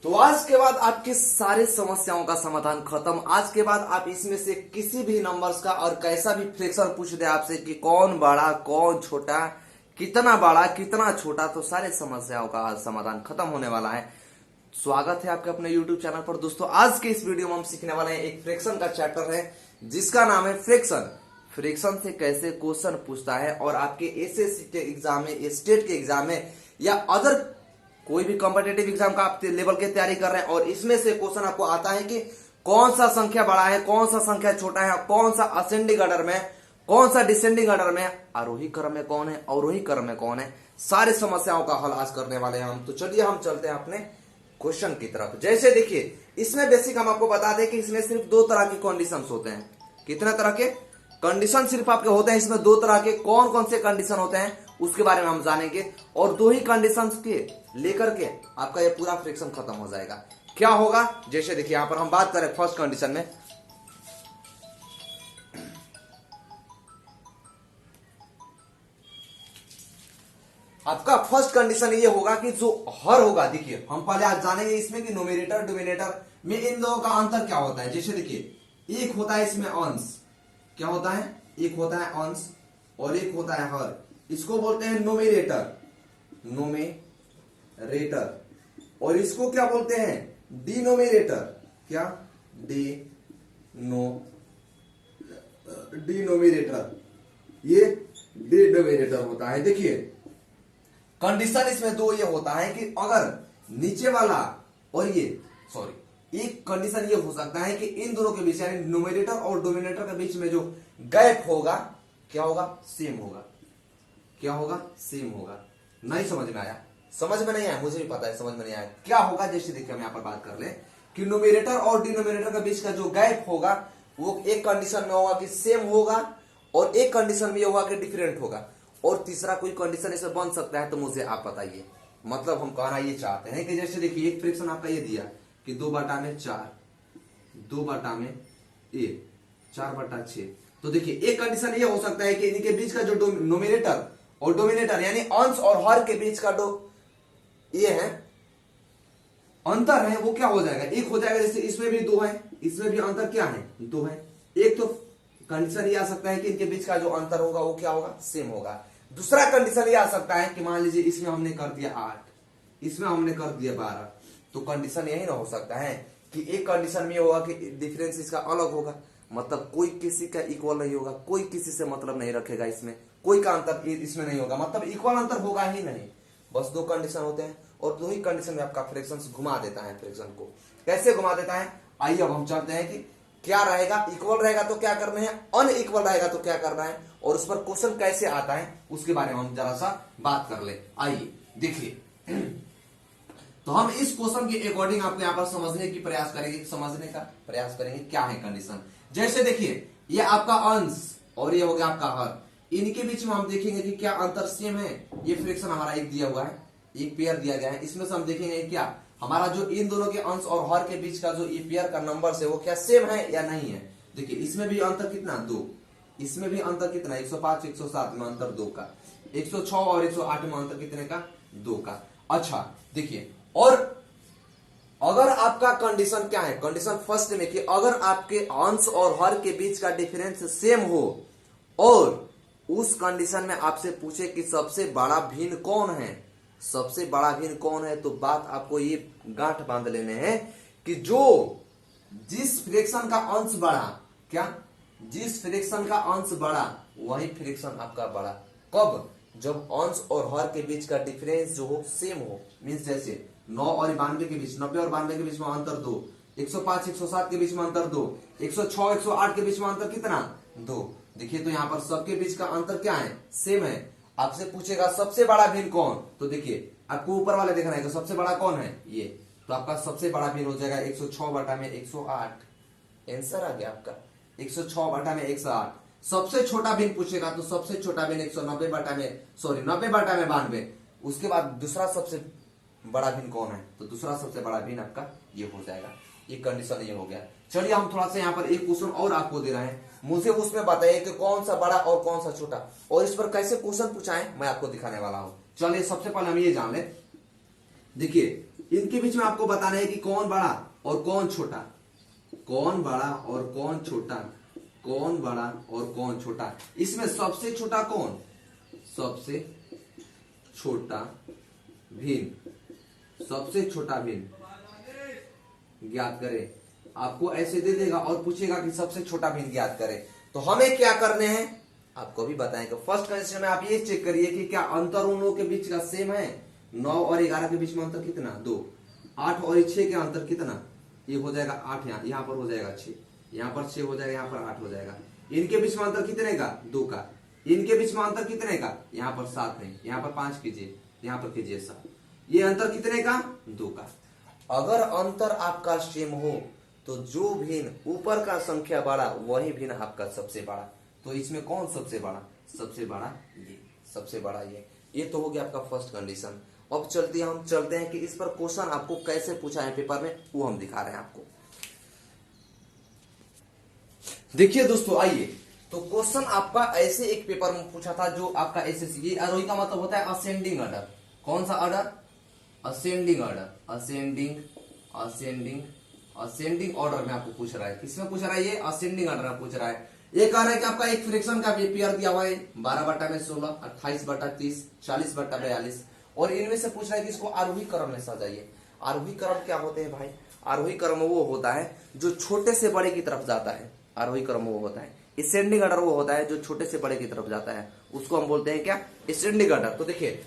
तो आज के बाद आपकी सारी समस्याओं का समाधान खत्म। आज के बाद आप इसमें से किसी भी नंबर्स का और कैसा भी फ्रैक्शन पूछ दे आपसे कि कौन बड़ा कौन छोटा, कितना बड़ा कितना छोटा, तो सारे समस्याओं का आज समाधान खत्म होने वाला है। स्वागत है आपके अपने YouTube चैनल पर। दोस्तों आज के इस वीडियो में हम सीखने वाले हैं एक फ्रैक्शन का चैप्टर है जिसका नाम है फ्रैक्शन। फ्रैक्शन से कैसे क्वेश्चन पूछता है और आपके एसएससी के एग्जाम में, स्टेट के एग्जाम में या अदर कोई भी कॉम्पिटेटिव एग्जाम का आप लेवल की तैयारी कर रहे हैं और इसमें से क्वेश्चन आपको आता है कि कौन सा संख्या बड़ा है, कौन सा संख्या छोटा है, कौन सा असेंडिंग ऑर्डर में, कौन सा डिसेंडिंग ऑर्डर में, आरोही क्रम में कौन है, अवरोही क्रम में कौन है, सारी समस्याओं का हल आज करने वाले हैं हम। तो चलिए हम चलते हैं अपने क्वेश्चन की तरफ। जैसे देखिए इसमें बेसिक हम आपको बता दें कि इसमें सिर्फ दो तरह के कंडीशंस होते हैं। कितने तरह के कंडीशन सिर्फ आपके होते हैं इसमें? दो तरह के। कौन कौन से कंडीशन होते हैं उसके बारे में हम जानेंगे और दो ही कंडीशंस के लेकर के आपका ये पूरा फ्रैक्शन खत्म हो जाएगा। क्या होगा जैसे देखिए यहां पर हम बात करें फर्स्ट कंडीशन में, आपका फर्स्ट कंडीशन ये होगा कि जो हर होगा, देखिए हम पहले आज जानेंगे इसमें कि न्यूमरेटर डिनोमिनेटर में इन दोनों का अंतर क्या होता है। जैसे देखिए एक होता है इसमें अंश, क्या होता है, एक होता है अंश और एक होता है हर। इसको बोलते हैं न्यूमरेटर, न्यूमरेटर, और इसको क्या बोलते हैं, डिनोमिनेटर। क्या, डिनोमिनेटर, ये डिनोमिनेटर होता है। देखिए कंडीशन इसमें दो ये होता है कि अगर नीचे वाला और ये एक कंडीशन ये हो सकता है कि इन दोनों के बीच यानी न्यूमरेटर और डिनोमिनेटर के बीच में जो गैप होगा क्या होगा, सेम होगा। क्या होगा, सेम होगा। नहीं समझ में आया? समझ में नहीं आया, मुझे भी पता है समझ में नहीं आया। क्या होगा जैसे देखिए हम यहां पर बात कर ले कि न्यूमरेटर और डिनोमिनेटर के बीच का जो गैप होगा वो एक कंडीशन में होगा कि सेम होगा और एक कंडीशन में होगा कि डिफरेंट होगा, और तीसरा कोई कंडीशन इसमें बन सकता है। तो मुझे आप बताइए, मतलब हम कहना ये चाहते हैं कि जैसे देखिए एक फ्रैक्शन आपका ये दिया कि 2/4, 2/1, 4/6। तो देखिए एक कंडीशन ये हो सकता है कि इनके बीच का जो न्यूमरेटर और डिनोमिनेटर यानी अंश और हर के बीच का जो ये है अंतर है वो क्या हो जाएगा, एक हो जाएगा। जैसे इसमें भी 2 है, इसमें भी अंतर क्या है, 2 है। एक तो कंडीशन ये आ सकता है कि इनके बीच का जो अंतर होगा वो क्या होगा, सेम होगा। दूसरा कंडीशन ये आ सकता है कि मान लीजिए इसमें हमने कर दिया 8, इसमें हमने कर दिया 12, तो कंडीशन यही ना हो सकता है कि एक कंडीशन में होगा कि डिफरेंस इसका अलग होगा, मतलब कोई किसी का इक्वल नहीं होगा, कोई किसी से मतलब नहीं रखेगा, इसमें कोई का अंतर इसमें नहीं होगा, मतलब इक्वल अंतर होगा ही नहीं। बस दो कंडीशन होते हैं और दो ही कंडीशन में आपका फ्रैक्शन घुमा देता है। फ्रैक्शन को कैसे घुमा देता है, आइए अब हम चलते हैं कि क्या रहेगा, इक्वल रहेगा तो क्या करना है, अनइक्वल रहेगा तो क्या करना है, और उस पर क्वेश्चन कैसे आता है उसके बारे में हम जरा सा बात कर ले। आइए देखिए तो हम इस क्वेश्चन के अकॉर्डिंग आपको यहाँ पर समझने का प्रयास करेंगे क्या है कंडीशन। जैसे देखिए ये आपका अंश और ये हो गया आपका हर, इनके बीच में हम देखेंगे कि क्या अंतर सेम है। ये फ्रैक्शन हमारा एक दिया हुआ है, एक पेयर दिया गया है, इसमें से हम देखेंगे क्या हमारा जो इन दोनों के अंश और हर के बीच का जो ये पेयर का नंबर है वो क्या सेम है या नहीं है। देखिए इसमें भी अंतर कितना, 2, इसमें भी अंतर कितना, 105 107 में अंतर 2 का, 106 और 108 में अंतर कितने का, 2 का। अच्छा देखिए, और अगर आपका कंडीशन क्या है, कंडीशन फर्स्ट में कि अगर आपके अंश और हर के बीच का डिफरेंस सेम हो और उस कंडीशन में आपसे पूछे कि सबसे बड़ा भिन्न कौन है, सबसे बड़ा भिन्न कौन है, तो बात आपको ये गांठ बांध लेने हैं कि जिस फ्रैक्शन का अंश बड़ा, क्या, जिस फ्रैक्शन का अंश बड़ा वही फ्रैक्शन आपका बड़ा। कब, जब अंश और हर के बीच का डिफरेंस जो हो सेम हो। मींस जैसे 9 और 92 के बीच, 90 और 92 के बीच में अंतर 2, 105 107 के बीच में अंतर 2, 106 108 के बीच में अंतर कितना, 2। देखिए तो यहाँ पर सबके बीच का अंतर क्या है, सेम है। आपसे पूछेगा सबसे बड़ा भिन्न कौन, तो देखिए आपको ऊपर वाले देखना है कि सबसे बड़ा कौन है ये, तो आपका सबसे बड़ा भिन्न हो जाएगा 106/108। आंसर आ गया आपका 106/108। सबसे छोटा भिन्न पूछेगा तो सबसे छोटा भिन्न 90/92। उसके बाद दूसरा सबसे बड़ा भिन्न कौन है, तो दूसरा सबसे बड़ा भिन्न आपका ये हो जाएगा। ये कंडीशन ये हो गया। चलिए हम थोड़ा सा यहाँ पर एक क्वेश्चन और आपको दे रहे हैं, मुझे उसमें बताइए कि कौन सा बड़ा और कौन सा छोटा, और इस पर कैसे क्वेश्चन पूछा है मैं आपको दिखाने वाला हूं। चलिए सबसे पहले हम ये जान ले। देखिए इनके बीच में आपको बताना है कि कौन बड़ा और कौन छोटा, कौन बड़ा और कौन छोटा, कौन बड़ा और कौन छोटा। इसमें सबसे छोटा कौन, सबसे छोटा भिन्न, सबसे छोटा भिन्न ज्ञात करें। आपको ऐसे दे देगा और पूछेगा कि सबसे छोटा भिन्न ज्ञात करें, तो हमें क्या करने हैं आपको भी बताएंगे। फर्स्ट कंडीशन में आप ये चेक करिए कि क्या अंतर उन लोगों के बीच का सेम है। 9 और 11 के बीच में अंतर कितना, 2। 8 और 6 के अंतर कितना, ये हो जाएगा 8, यहाँ पर हो जाएगा 6, यहाँ पर 6 हो जाएगा, यहाँ पर 8 हो जाएगा। इनके बीच में अंतर कितने का, 2 का। इनके बीच में अंतर कितने का, यहाँ पर 7 है, यहाँ पर 5 कीजिए, यहाँ पर कीजिए 7। ये अंतर कितने का, 2 का। अगर अंतर आपका सेम हो तो जो भिन्न ऊपर का संख्या बड़ा वही भिन्न आपका सबसे बड़ा। तो इसमें कौन सबसे बड़ा, सबसे बड़ा ये, सबसे बड़ा ये तो हो गया आपका फर्स्ट कंडीशन। अब चलते हैं कि इस पर क्वेश्चन आपको कैसे पूछा है पेपर में, वो हम दिखा रहे हैं आपको। देखिए दोस्तों, आइए तो क्वेश्चन आपका ऐसे एक पेपर में पूछा था जो आपका एसएससी, ये आरोही का मतलब होता है असेंडिंग ऑर्डर। कौन सा order, ascending order, ascending order में आपको पूछ रहा है। किसमें पूछ रहा है, ये असेंडिंग ऑर्डर में पूछ रहा है। ये कह रहा है कि आपका एक फ्रैक्शन का पेयर दिया हुआ है 12/16, 28/30, 40/42, और इनमें से पूछ रहा है कि इसको आरोही क्रम में सजाइए। आरोही क्रम क्या होते हैं भाई, आरोही क्रम वो होता है जो छोटे से बड़े की तरफ जाता है। आरोही क्रम वो होता है। असेंडिंग ऑर्डर वो होता है जो छोटे से बड़े की तरफ जाता है, उसको हम बोलते हैं क्या, असेंडिंग ऑर्डर। तो देखिए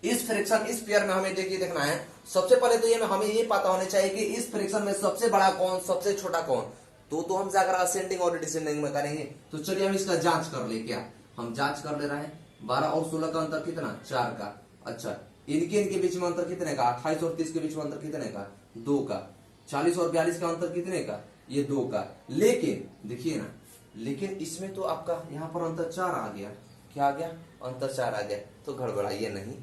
इस फ्रैक्शन, इस पेयर में हमें देखिए देखना है। सबसे पहले तो ये हमें ये पता होना चाहिए कि इस फ्रैक्शन में सबसे बड़ा कौन, सबसे छोटा कौन। तो हम जाकर असेंडिंग और डिसेंडिंग में करेंगे। तो चलिए हम इसका जांच कर ले। क्या हम जांच कर ले रहे हैं। 12 और 16 का अंतर कितना, 4 का। अच्छा, इनके बीच में अंतर कितने का, 28 और 30 के बीच में अंतर कितने का, 2 का। 40 और 42 का अंतर कितने का, ये 2 का। लेकिन देखिए ना, लेकिन इसमें तो आपका यहाँ पर अंतर 4 आ गया। क्या आ गया, अंतर 4 आ गया। तो गड़बड़ाइए नहीं,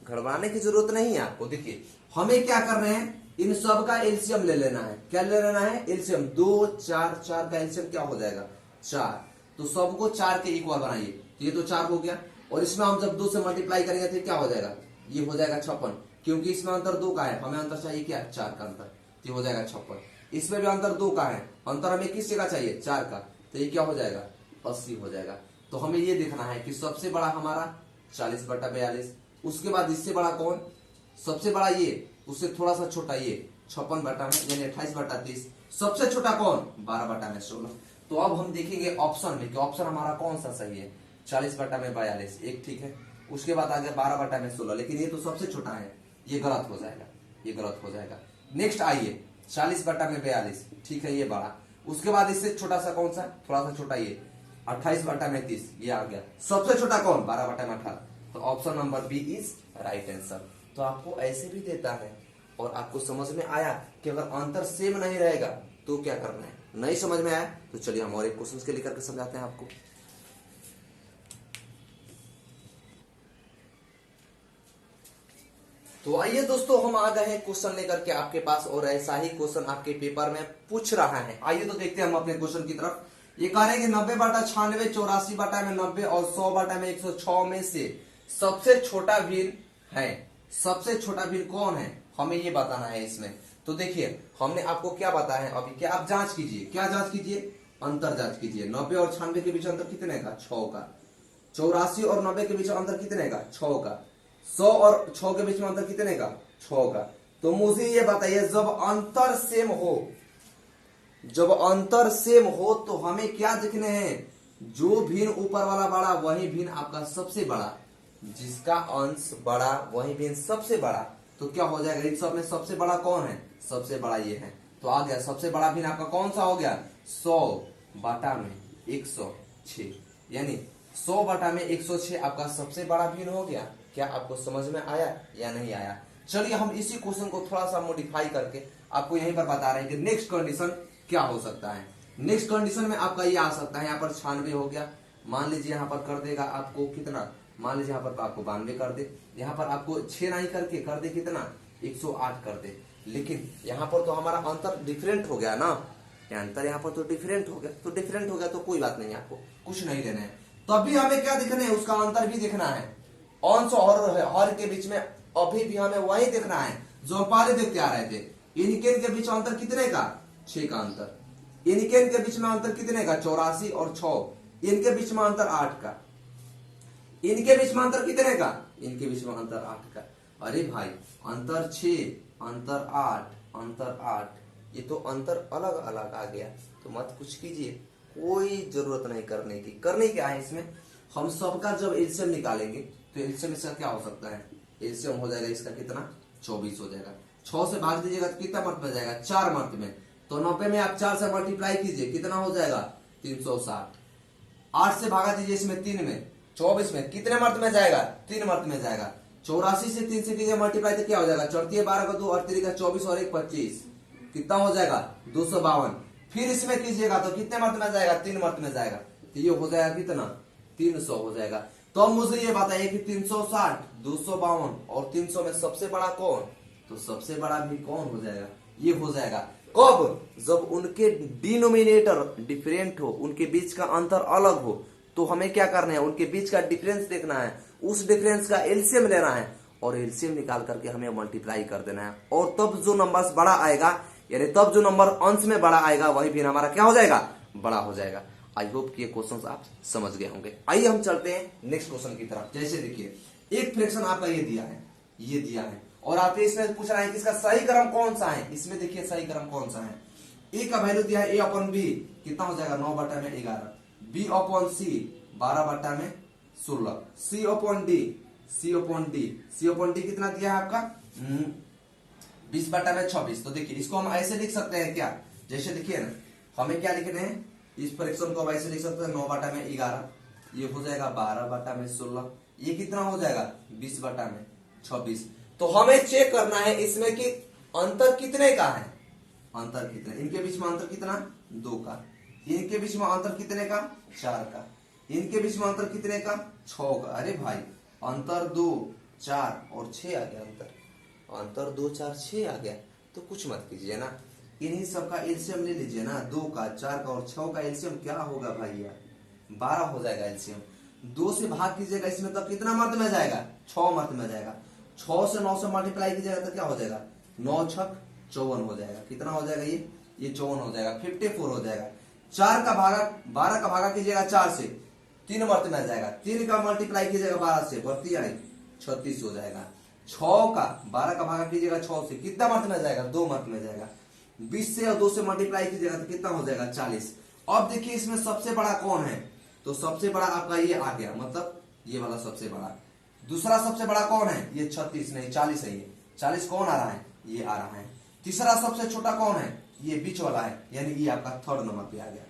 गड़बड़ाने की जरूरत नहीं है आपको। देखिए हमें क्या कर रहे हैं, इन सब का एलसीएम ले लेना है। क्या ले लेना है, एलसीएम। 2, 4, 4 का एलसीएम क्या हो जाएगा, 4। तो सबको 4 के इक्वल बनाइए। ये तो 4 हो गया, और इसमें हम जब 2 से मल्टीप्लाई करेंगे तो क्या हो जाएगा, ये हो जाएगा 56। क्योंकि इसमें अंतर 2 का है, हमें अंतर चाहिए क्या, 4 का अंतर। ये हो जाएगा 56। इसमें भी अंतर 2 का है, अंतर हमें किस जगह चाहिए, 4 का। तो ये क्या हो जाएगा, 80 हो जाएगा। तो हमें ये देखना है कि सबसे बड़ा हमारा 40/42, उसके बाद इससे बड़ा कौन, सबसे बड़ा ये, उससे थोड़ा सा छोटा ये 56/में यानी 28/30, सबसे छोटा कौन, 12/16। तो अब हम देखेंगे ऑप्शन में कि ऑप्शन हमारा कौन सा सही है। 40/42 एक ठीक है, उसके बाद आ गया 12/16, लेकिन ये तो सबसे छोटा है, ये गलत हो जाएगा, ये गलत हो जाएगा। नेक्स्ट आइए 40/42, ठीक है, ये बड़ा। उसके बाद इससे छोटा सा कौन सा, थोड़ा सा छोटा ये 28/30, ये आ गया। सबसे छोटा कौन, 12/18। तो option number B is right answer. तो आपको ऐसे भी देता है, और आपको समझ में आया कि अगर अंतर सेम नहीं रहेगा तो क्या करना है। नहीं समझ में आया तो चलिए हम और एक क्वेश्चन के लेकर के समझाते हैं आपको। तो आइए दोस्तों, हम आ गए हैं क्वेश्चन लेकर के आपके पास, और ऐसा ही क्वेश्चन आपके पेपर में पूछ रहा है। आइए तो देखते हैं हम अपने क्वेश्चन की तरफ। ये कह रहे हैं कि 90/96, 84/90 और 100/106 में से सबसे छोटा भिन्न है। सबसे छोटा भिन्न कौन है, हमें ये बताना है इसमें। तो देखिए हमने आपको क्या बताया है अभी, क्या आप जांच कीजिए। क्या जांच कीजिए, अंतर जांच कीजिए। 90 और 96 के बीच अंतर कितने का, 6 का। 84 और 90 के बीच अंतर कितने का, 6 का। 100 और 6 के बीच में अंतर कितने का, 6 का। तो मुझे ये बताइए, जब अंतर सेम हो, जब अंतर सेम हो तो हमें क्या देखने हैं, जो भिन्न ऊपर वाला बड़ा वही भिन्न आपका सबसे बड़ा, जिसका अंश बड़ा वही भिन्न सबसे बड़ा। तो क्या हो जाएगा, इन सब में सबसे बड़ा कौन है, सबसे बड़ा ये है। तो आ गया सबसे बड़ा भिन्न आपका कौन सा हो गया, 100/106, यानी 100/106 आपका सबसे बड़ा भिन्न हो गया। क्या आपको समझ में आया या नहीं आया। चलिए हम इसी क्वेश्चन को थोड़ा सा मॉडिफाई करके आपको यहीं पर बता रहे हैं कि नेक्स्ट कंडीशन क्या हो सकता है। नेक्स्ट कंडीशन में आपका ये आ सकता है, यहाँ पर 96 हो गया, मान लीजिए यहाँ पर कर देगा आपको कितना, मान लीजिए यहाँ पर आपको 92 कर दे, यहाँ पर आपको 6 नहीं करके कर दे कितना, 108 कर दे। लेकिन यहाँ पर तो हमारा अंतर डिफरेंट हो गया ना, अंतर यहाँ पर तो डिफरेंट हो गया। तो डिफरेंट हो गया तो कोई बात नहीं, आपको कुछ नहीं देना है। तब भी हमें क्या देखना है, उसका अंतर भी देखना है। अंश और हर के बीच में अभी भी हमें वही देखना है जो हम पहले देखते आ रहे थे। इनके इनके बीच में अंतर कितने का, 6 का अंतर। इनके इनके बीच में अंतर कितने का, 84 और 6। इनके बीच में अंतर 8 का। इनके बीच में अंतर कितने का, इनके बीच में अंतर 8 का। अरे भाई अंतर 6, अंतर 8, अंतर 8, ये तो अंतर अलग अलग आ गया। तो मत कुछ कीजिए, कोई जरूरत नहीं करने की। करने क्या है इसमें, हम सबका जब एलसीएम निकालेंगे तो एलसीएम इसका क्या हो सकता है, एलसीएम हो जाएगा इसका कितना, 24 हो जाएगा। 6 से भाग दीजिएगा तो कितना मर्त में जाएगा, 4 मर्त में। तो 90 में आप 4 से मल्टीप्लाई कीजिए, कितना हो जाएगा, 360। 8 से भागा दीजिए इसमें 3 में, 24 में कितने मर्त में जाएगा, 3 मर्त में जाएगा। 84 से 3 से कीजिए मल्टीप्लाई तो क्या हो जाएगा, 4 12 का 2 और 3 का 24 और 1 25, कितना हो जाएगा, 252। फिर इसमें कीजिएगा तो कितने मर्त में जाएगा, 3 मर्त में जाएगा। तो ये हो जाएगा कितना, 300 हो जाएगा। तो अब मुझे ये बताइए कि 360, 252 और 300 में सबसे बड़ा कौन, तो सबसे बड़ा भी कौन हो जाएगा, ये हो जाएगा। कब, जब उनके डिनोमिनेटर डिफरेंट हो, उनके बीच का अंतर अलग हो। तो हमें क्या करना है, उनके बीच का डिफरेंस देखना है, उस डिफरेंस का एलसीएम लेना है और एलसीएम निकाल करके हमें मल्टीप्लाई कर देना है। और तब जो नंबर बड़ा आएगा, यानी तब जो नंबर अंश में बड़ा आएगा वही भी हमारा क्या हो जाएगा, बड़ा हो जाएगा। आई होप कि ये क्वेश्चन आप समझ गए होंगे। आइए हम चलते हैं नेक्स्ट क्वेश्चन की तरफ। जैसे देखिए एक फ्रैक्शन आपका ये दिया है, ये दिया है और आप इसमें पूछ रहे हैं कि इसका सही क्रम कौन सा है। इसमें देखिए सही क्रम कौन सा है, ए का वैल्यू दिया है a/b, कितना हो जाएगा, 9/11, b/c 12/16, c/d कितना दिया है आपका, 20/26। तो देखिए इसको हम ऐसे लिख सकते हैं क्या, जैसे देखिए ना, हमें क्या लिखने हैं, इस फ्रैक्शन को ऐसे लिख सकते हैं 9/11, ये हो जाएगा 12/16, ये कितना हो जाएगा 20/26। तो हमें चेक करना है इसमें कि अंतर कितने का है, अंतर कितने, इनके बीच में अंतर कितना, 2 का। इनके बीच में अंतर कितने का, 4 का। इनके बीच में अंतर कितने का, 6 का। अरे भाई अंतर 2, 4 और 6 आ गया, अंतर 2, 4, 6 आ गया। तो कुछ मत कीजिए ना, इन्हीं सब का एलसीएम ले लीजिए ना, 2 का, 4 का और 6 का एलसीएम क्या होगा भाई यार, 12 हो जाएगा एलसीएम। 2 से भाग कीजिएगा इसमें तो कितना मर्द में जाएगा, 6 मर्द में जाएगा। 6 से 9 से मल्टीप्लाई कीजिएगा तो क्या हो जाएगा, 9 छक 54 हो जाएगा। कितना हो जाएगा, ये 54 हो जाएगा, 54 हो जाएगा। 4 का भागा, 12 का भागा कीजिएगा 4 से, 3 मर्द में जाएगा। 3 का मल्टीप्लाई कीजिएगा 12 से, 36 हो जाएगा। 6 का 12 का भागा कीजिएगा 6 से, कितना मर्द में जाएगा, 2 मर्द में जाएगा। 20 से और 2 से मल्टीप्लाई कीजिएगा तो कितना हो जाएगा, 40। अब देखिए इसमें सबसे बड़ा कौन है, तो सबसे बड़ा आपका ये आ गया, मतलब ये वाला सबसे बड़ा। दूसरा सबसे बड़ा कौन है, ये 36 नहीं 40 है, ये 40 कौन आ रहा है, ये आ रहा है। तीसरा सबसे छोटा कौन है, ये बीच वाला है, यानी ये आपका थर्ड नंबर पे आ गया।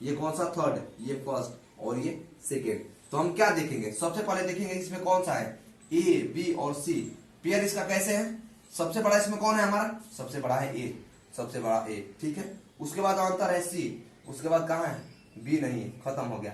ये कौन सा, थर्ड, ये फर्स्ट और ये सेकेंड। तो हम क्या देखेंगे, सबसे पहले देखेंगे इसमें कौन सा है, ए, बी और सी, पेयर इसका कैसे है। सबसे बड़ा इसमें कौन है हमारा, सबसे बड़ा है ए, सबसे बड़ा ए, ठीक है। उसके बाद अंतर है सी, उसके बाद कहाँ है, बी नहीं, खत्म हो गया।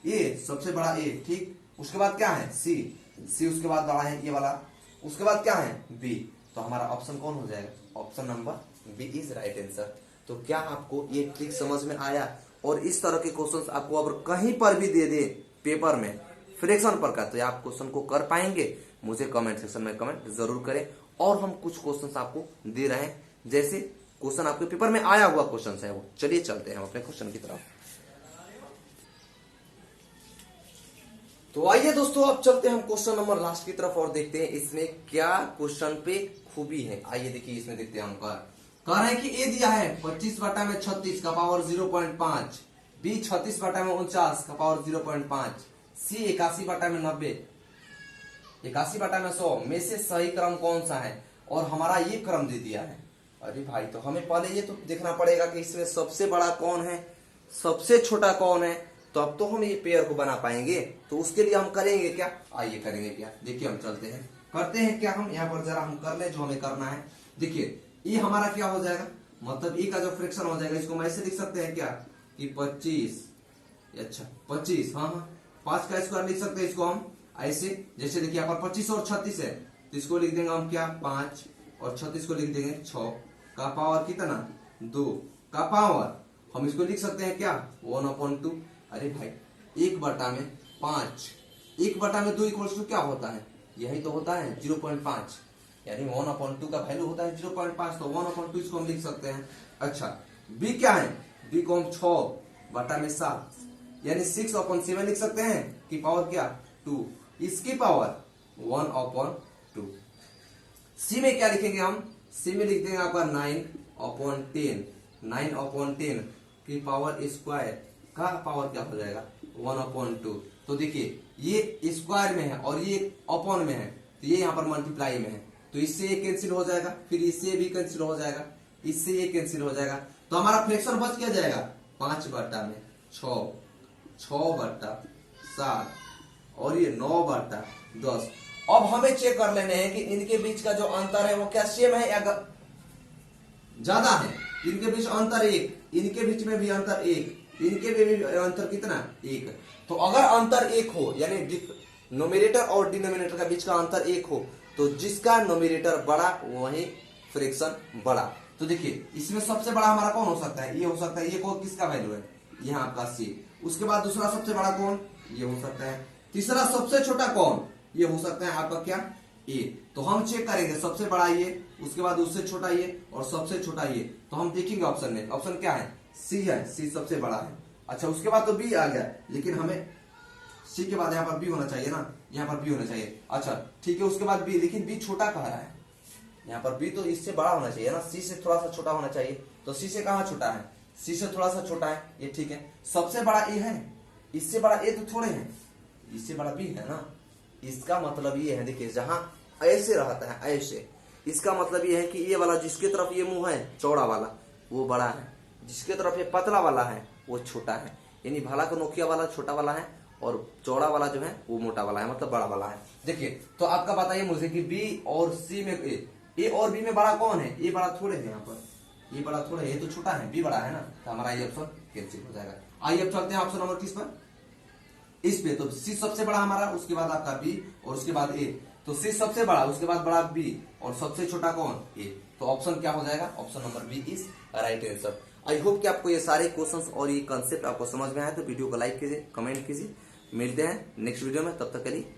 ए सबसे बड़ा ए, ठीक। उसके बाद क्या है, सी, उसके बाद बड़ा है ये वाला। उसके बाद क्या है, बी। तो हमारा ऑप्शन कौन हो जाएगा, option number B is right answer. तो क्या आपको ये ट्रिक समझ में आया, और इस तरह के क्वेश्चंस आपको अगर कहीं पर भी दे दे पेपर में फ्रैक्शन पर का, तो आप क्वेश्चन को कर पाएंगे, मुझे कमेंट सेक्शन में कमेंट जरूर करें। और हम कुछ क्वेश्चंस आपको दे रहे हैं, जैसे क्वेश्चन आपके पेपर में आया हुआ क्वेश्चन है वो। चलिए चलते हैं हम अपने क्वेश्चन की तरफ। तो आइए दोस्तों अब चलते हैं हम क्वेश्चन नंबर लास्ट की तरफ और देखते हैं इसमें क्या क्वेश्चन पे खूबी है। आइए देखिए इसमें देखते हैं हम कह रहे हैं कि ए दिया है 25/36 का पावर 0.5, बी 36/49 का पावर 0.5, सी 81/90, 81/100 में से सही क्रम कौन सा है, और हमारा ये क्रम दे दिया है। अरे भाई तो हमें पहले ये तो देखना पड़ेगा कि इसमें सबसे बड़ा कौन है, सबसे छोटा कौन है, तो अब तो हम ये पेयर को बना पाएंगे। तो उसके लिए हम करेंगे क्या, आइए करेंगे क्या, देखिए हम चलते हैं, करते हैं क्या, हम यहाँ पर जरा हम कर ले जो हमें करना है। देखिए ये हमारा क्या हो जाएगा, मतलब ई का जो फ्रैक्शन हो जाएगा, इसको हम ऐसे लिख सकते हैं क्या कि 25, अच्छा 25, हाँ 5 का स्क्वायर लिख सकते हैं इसको हम ऐसे। जैसे देखिए यहाँ पर 25 और 36 है, तो इसको लिख देंगे हम क्या 5, और 36 को लिख देंगे 6 का पावर कितना 2 का पावर, हम इसको लिख सकते हैं क्या 1/2। अरे भाई 1/5, 1/2 इक्वल्स टू क्या होता है, यही तो होता है 0.5। यानी 1/2 का वैल्यू होता है 0.5, तो 1/2 इसको हम लिख सकते हैं। अच्छा b क्या है, b को हम 6/7 यानी 6/7 लिख सकते हैं, की पावर क्या 2, इसकी पावर 1/2। सी में क्या लिखेंगे हम, सी में लिख देंगे आपका 9/10, 9/10 की पावर स्क्वायर का पावर क्या हो जाएगा 1/2। तो देखिए ये स्क्वायर में है और ये अपॉन में है, तो ये यहाँ पर मल्टीप्लाई में है, तो इससे ये कैंसिल हो जाएगा, फिर इससे भी कैंसिल हो जाएगा, इससे ये कैंसिल हो जाएगा, तो हमारा फ्रैक्शन बच क्या जाएगा 5/6, 6/7 और ये 9/10। अब हमें चेक कर लेने हैं कि इनके बीच का जो अंतर है वो क्या सेम है या ज्यादा है। इनके बीच अंतर 1, इनके बीच में भी अंतर 1, इनके भी अंतर कितना 1। तो अगर अंतर 1 हो यानी नोमिनेटर और डिनोमिनेटर का बीच का अंतर 1 हो, तो जिसका नोमिनेटर बड़ा वही फ्रैक्शन बड़ा। तो देखिए इसमें सबसे बड़ा हमारा कौन हो सकता है, ये हो सकता है, ये कौन किसका वैल्यू है यहाँ आपका सी। उसके बाद दूसरा सबसे बड़ा कौन, ये हो सकता है। तीसरा सबसे छोटा कौन, ये हो सकता है आपका क्या ए। तो हम चेक करेंगे सबसे बड़ा ये, उसके बाद उससे छोटा ये और सबसे छोटा ये। तो हम देखेंगे ऑप्शन में, ऑप्शन क्या है सी है, सी सबसे बड़ा है। अच्छा उसके बाद तो बी आ गया, लेकिन हमें सी के बाद यहाँ पर बी होना चाहिए ना, यहाँ पर बी होना चाहिए। अच्छा ठीक है, उसके बाद बी, लेकिन बी छोटा कह रहा है, यहाँ पर बी तो इससे बड़ा होना चाहिए ना, सी से थोड़ा सा छोटा होना चाहिए। तो सी से कहाँ छोटा है, सी से थोड़ा सा छोटा है, ये ठीक है। सबसे बड़ा ए है, इससे बड़ा ए तो थोड़े है, इससे बड़ा बी है ना। इसका मतलब ये है, देखिए जहां ऐसे रहता है ऐसे, इसका मतलब ये है कि ये वाला जिसके तरफ ये मुंह है चौड़ा वाला वो बड़ा है, जिसके तरफ ये पतला वाला है वो छोटा है। यानी भाला का नोकिया वाला छोटा वाला है और चौड़ा वाला जो है वो मोटा वाला है, मतलब बड़ा वाला है। देखिए तो आपका बताइए मुझे कि बी और सी में ए और बी में बड़ा कौन है, ए बड़ा थोड़े है, यहाँ पर ये बड़ा थोड़े, ये तो छोटा है, बी बड़ा है ना, तो हमारा ये ऑप्शन कैंसिल हो जाएगा। आइए अब चलते हैं ऑप्शन नंबर किस पर, इस पे। तो सी सबसे बड़ा हमारा, उसके बाद आपका बी और उसके बाद ए। तो सी सबसे बड़ा, उसके बाद बड़ा बी और सबसे छोटा कौन ए। तो ऑप्शन क्या हो जाएगा, option number B is right answer. I hope कि आपको ये सारे क्वेश्चंस और ये कंसेप्ट आपको समझ में आया। तो वीडियो को लाइक कीजिए, कमेंट कीजिए। मिलते हैं नेक्स्ट वीडियो में, तब तक के लिए